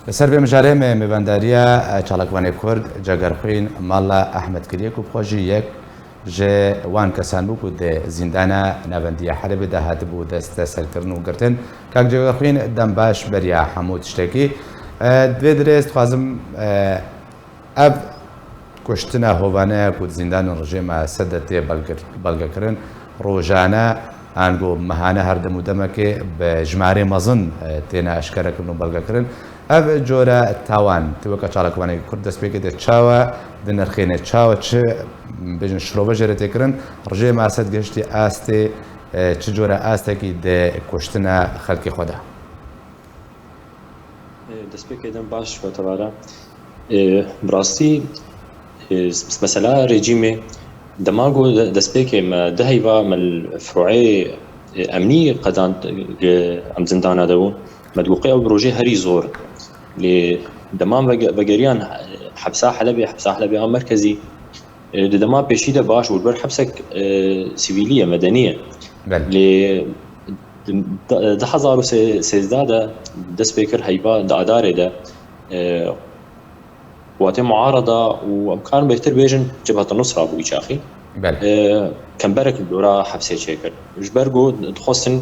لەسەر بێ مژارێمێ میێبەنداریە چاڵکوانێ کورد جەگەرخوین ماڵە ئەحمەد کریەک و بخۆژی یەک ژێ وان کەسان بوو دێ زیندانە ناوەندیە حەلەبێدا هاتبوو دەستە سەرکردن و گرتن کاک جەگەرخوین دەم باش بەریا هەموو شتێکی دوێ درێست خوازم ئەv کوشتنە هۆبانەیە و زیندان و ڕژێمە سەدە تێ بەڵگەکردن ڕۆژانە ئانگۆ مەهانە هەردەم و دەمەکێ بە ژمارە مەزن تێنە ئەشکەرەکردن و بەڵگەکردن ئەv جۆرە تاوان توەکە چاڵکوانێک کورد دەست پێکە دێت چاوە دنرخێنێت چاوە چ بژن شرۆڤە ژێرەتێکردن ڕژێ ماسەد گەشتی ئاستێ چ جۆرە ئاستێکی دێ کوشتنە خەڵکی خۆدا دەست پێکێدەم باش بەتەوارە بڕاستی مەسەلا رێجیمێ دەماگۆ دەست پێکێمە دەهیوا مە فروعێ ئەمنی قەدان ئەم زندانە دەبوون مەدوقی ئەو ڕۆژێ هەری زۆر لێ دەمان بەگەریان حەبسا حەلەبێ ئەو مەرکەزی دەما پێشیدە باش بوو بەر حەبسێک سیڤیلیە مەدەنیە لێ 2013 دەست پێ کرد هەیبا دادارێدا واتێ معارەدا و ئەم کارم بهتر بێژن جەبهەتە نوسرا بووی چاخی کەمبەرێک دۆرا حەبسێ چێ کرد ژبەرگۆ دخواستن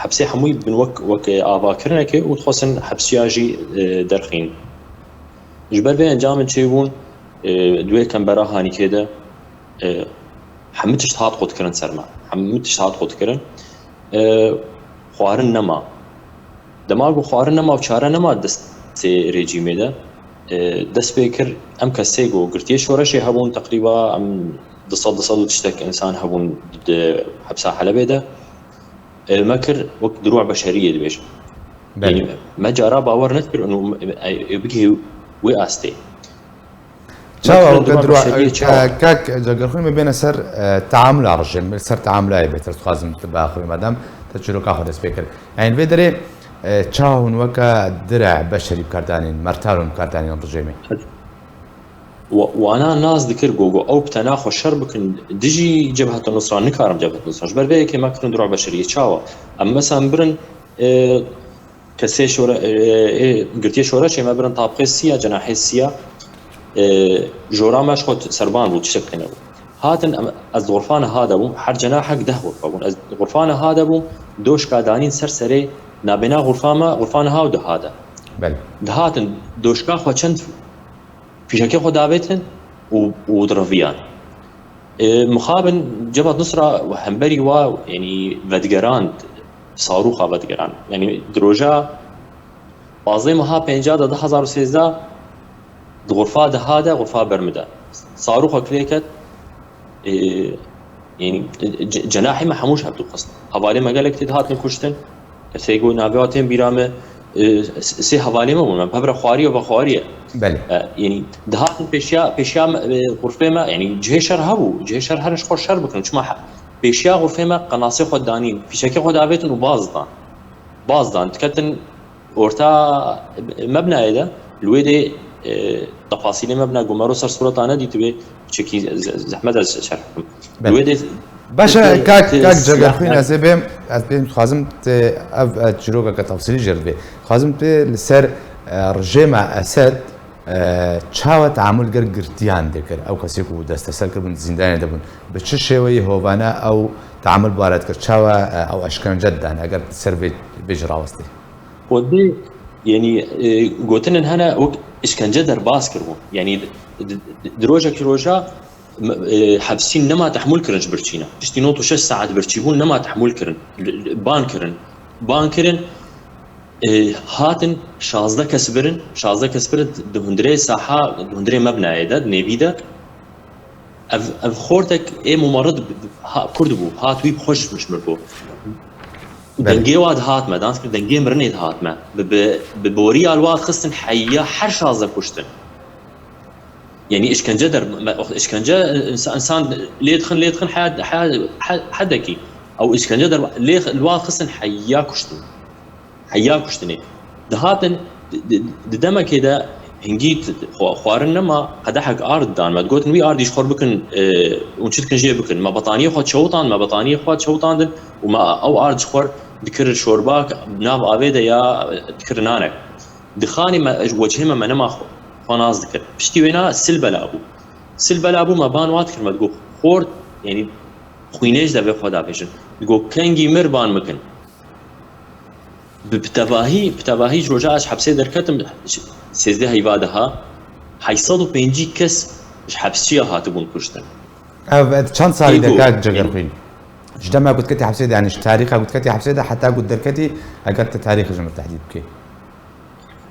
حەبسێ هەمووی بن وەک ئاواکردنێکێ و دخواستن حەبسیاژی دەرخین ژبەر بێ ئەنجامن چێ بوون دوێ کەمبەرا هانیکێدە هەموو تشت هات قوتکردن سەرما هەموو تشت هات قوتکردن خواردن نەما دەماگو خواردن نەما و چارە نەما دەستێ رێجیمێدە دەست پێ کرد ئەم کەسێک و گرتیە شۆرەشێ هەبوون تقریبا ئەم 200 تشتێک ئینسان هەبوون حەبسا حەلەبێدا ما کرد وەک دروع بەشەریە دەبێژ مە جارا باوەڕ نەکرد بگێ وێ ئاستێ کاک جەگەرخوین ببێنە سەر تعامل ڕژێم سەر تعاملای بێتر خوازم باخۆی مادام تا چیرۆکا خۆ دەست پێ کرد ئەین بێ دەرێ چاون وەکە درع بەشەری بکاردانین مەرتارون بکاردانین ڕژێمێ وانا ناز دکر گوگو ئەو پتەنا خۆ شەر بکن دژی جەبهەتە نوسرا نکارم جەبهەتە نوسرا ژبەر بەیەکێ ماکردن دروع بەشەریە چاوە ئەم مەسان برن کەسێ گرتیە شۆرەشێ مە برن تاپقێ سیە جەناحێ سیە جۆرامەش خۆت سەربان بوو چ بکەنە بوو هاتن ئەز غورفانە هادا بوو هەر جەناحێک 10 غورفە بوون ئەز غورفانە هادا بوو دۆش کادانین سەرسەرێ نابێنا غورفانە هاو دەهادا دەهاتن دۆشکا خۆ چەند فیشەکەی خۆ دابێتن و درەڤیان مخابن جەبهەت نوسرا هەمبەری وا ینی ڤەدگەراند ساروخا ڤەدگەران ینی درۆژە بازەی مەها 2013 غرفة هذا غرفة برمدة صاروخ كليكت يعني جناحي ما حموش هبدو قصد هوالي ما قالك تدهات نكشتن سيقول نابعاتين بيرامه سي هوالي ما بون ببرا خواريه وبخواريه يعني دهات بيشيا غرفه ما يعني جهشر هبو جهشر هرش خور شر بكن چما بيشيا غرفه ما قناصي خود دانين فيشكي خود دابتن وبازدان تكتن اورتا مبنى هذا الويدي تفاصيل مبنى قمرو سر صورة أنا دي تبي شكل زحمة الشرح. الويد باشا كاك جرخين أزبيم خازم أف تجروبة كتفصيلي جربي خازم لسر رجيم أسد چاوە تعامل گرتیان دەکرد ئەو کەسێک و دەستەسەرکردن زیندانێ دەبوون بە چ شێوەی هۆبانە ئەو تعامل بوارەت کرد چاوە ئەو ئەشکەنجەتدان ئەگەر سەر بێژ ڕاوەستی يعني قوتن هنا وك إشكنجة درباس كربو يعني دروجة كروجا حبسين نما تحمل كرنج برشينا تشتي نوتو 6 ساعات برشيبون نما تحمل كرن بان كرن هاتن 16 كسبرن دهندري ساحة دهندري مبنى عدد نبيدا اف خورتك اي ممرض كردبو هات ويب خوش مش مربو دنگی واد هات ما دانس کرد دنگی مرنید هات ما ببوری الواد خستن حیا هر شازه کشتن يعني اشكنجه انسان ليدخن حدكي او اشكنجه در الواد خستن حیا كشتني دهاتن دما كده هنجيت خوارن ما قدحك ارض دان ما تقول وي ارض يشخر بكن ونشد كنجيه بكن ما بطانيه خد شوطان وما او ارض شخر دكر شورباك ناب ابيدا يا دكر نانك دخاني ما وجهه ما نما خناز ذكر بشتي وينا سلبه لابو ما بان وات كلمه تقول خورد يعني خوينيج دبي خدا بيجن تقول كنجي مربان مكن بتباهي رجعش حبسي دركتم سيزده هيفادها حيصدوا بينجي كس حبسيه هاتبون كشتن چند سالی دکات جگر خوین جدما قلت كتي حبسيده يعني تاريخها قلت كتي حبسيده حتى قلت دركتي اقلت تاريخ جمع التحديد بكي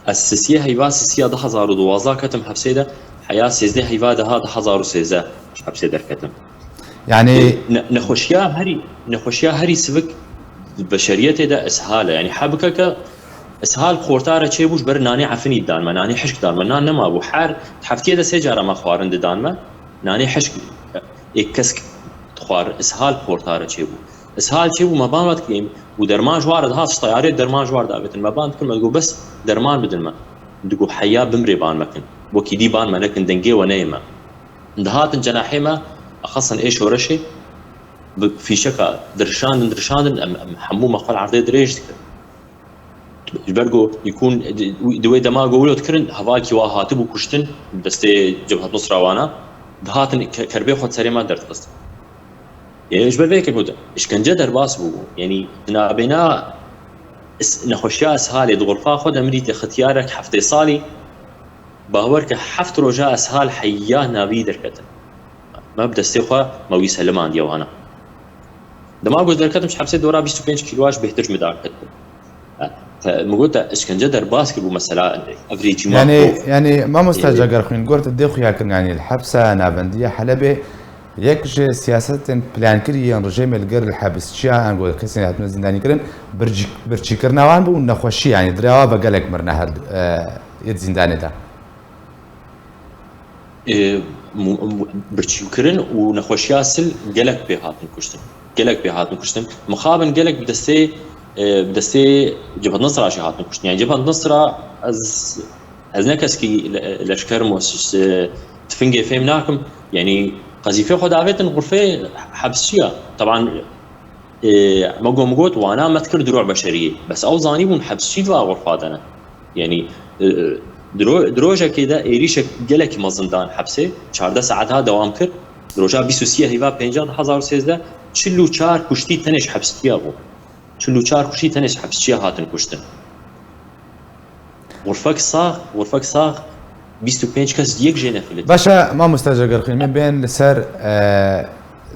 السياسية هيفا السياسية ده حزار ودوازا كتم حبسيده حياة سيزده هيفا ده هذا حزار وسيزده حبسيده كتم يعني نخوشيا هري سبك البشرية ده اسهاله يعني حبكك اسهال خورتاره چه بوش بر ناني عفني دان ما ناني حشك دان ما نان نما بو حار حفتيه ده سجاره ما خوارند دان ما ناني حشك يكسك خوار اسهال خورتاره چه بو اسهال چه بو ما بان كليم ودرمان وارد هاس طياره درمان وارد دابت ما بان كل ما تقول بس درمان بدل ما تقول حياه بمري بان مكن وكيدي بان ما لكن دنجي ونيمه دهات جناحيما اخصا ايش ورشي في شكا درشان حمو مقال عرضي دريج جبرجو يكون دوي دماغ ولو تكرن هواكي وهاتبو كشتن دستي جبهه نصره وانا دهات كربي خد سري ما درت قصد يعني جبر بيك الهدى ايش كان جدر باس بو يعني بنا نخشيا اسهال دغرفا خد امريتي اختيارك حفتي صالي باورك حفت رجاء اسهال حياه نبي دركته ما بدا استخوا ما ويسلمان ديوانا دماغ دركته مش حبسي دورا 25 كيلواش بيحتاج مداركته مقولت اسكنجه در باسكت مثلا افريج يعني ما مستجر خوين قلت الدخو ياكن يعني الحبسه نابنديه حلبه يكج سياسه بلان كري رجيم الجر الحبس شيا نقول كسين هاتنا زنداني كرن برجي كرنا وان بو نخوشي يعني دروا بقلك مرنا هاد يد زنداني ده برجي كرن ونخوشي اسل قلك بهاتن كشتن مخابن قلك بدستي جبهة نصرة شي هاتن كشتن يعني جبهة نصرة از نكسكي لشكر موس تفنجي فهمناكم يعني قذيفه خد عفتن غرفه حبسيه طبعا مقوت وانا ما اذكر دروع بشريه بس او زاني بون حبسيه غرفات انا يعني دروجه كده ايريش جلك مزندان حبسه 14 ساعتها دوام كر دروجه 23 هيفا 50013 چلو 4 کشتی تنش حبسيه بو چلو 4 کشتی تنش حبسيه هاتن کشتن غرفك صاغ 25 كاس ديك جينا فلت باشا ما مستجر خين من بين لسر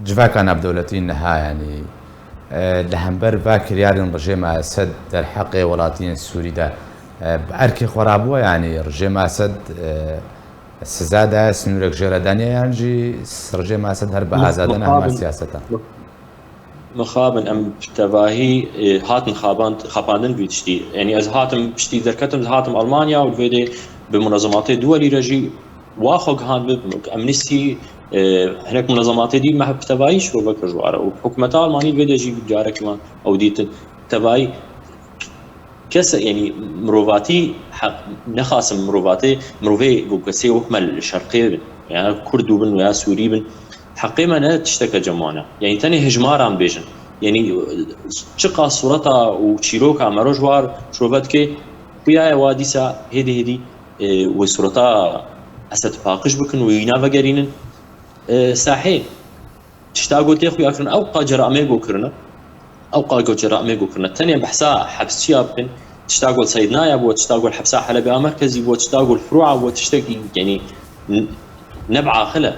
جفاكان بدولتين نها يعني لهمبر باكر يارين رجيم اسد الحق ولاتين السوري ده باركي خرابوه يعني رجيم اسد السزاده سنورك جردانيا يعني جي رجيم اسد هرب ازادنا ما سياسته مخابن ام تباهي هاتن خاباندن بيتشتي يعني از هاتم بشتي دركتم هاتم المانيا والفيدي بمنظمات دولي رجي واخوك هان امنستي هناك منظمات دي ما تباهي شو بكر جواره وحكومه المانيا الفيدي يجي جاره كمان او ديت تباهي كس يعني مروفاتي نخاصم مروفي بوكسي وكمل الشرقي يعني كرد وبن ويا سوري بن حقيقة أنا تشتكى جمانا يعني تاني هجمار عم بيجن يعني شقا صورتها وشيروكا مروجوار شروبتك ويا واديسا هدي وصورتها أسد فاقش بكن وينا فقرين ساحي تشتاقوا تيخوي أكرن أو قاجر أميقو كرنا تاني بحسا حبسيا بكن تشتاقوا سيدنايا بو تشتاقوا الحبسا حلبي مركزي بو تشتاقوا الفروع بو تشتاقي يعني نبعا خلا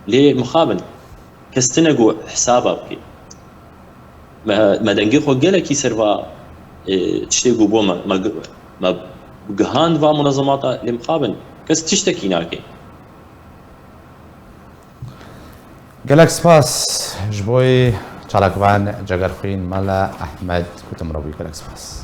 ليه مخابن كستنقوا حسابه بكي ما دنجي خو قالك يسرفا تشتاقوا بو ما بقهان فا منظمات لمخابن كس تشتكي ناكي قالك سباس جبوي چالاكوان جگر خوين مالا احمد كتم روي قالك سباس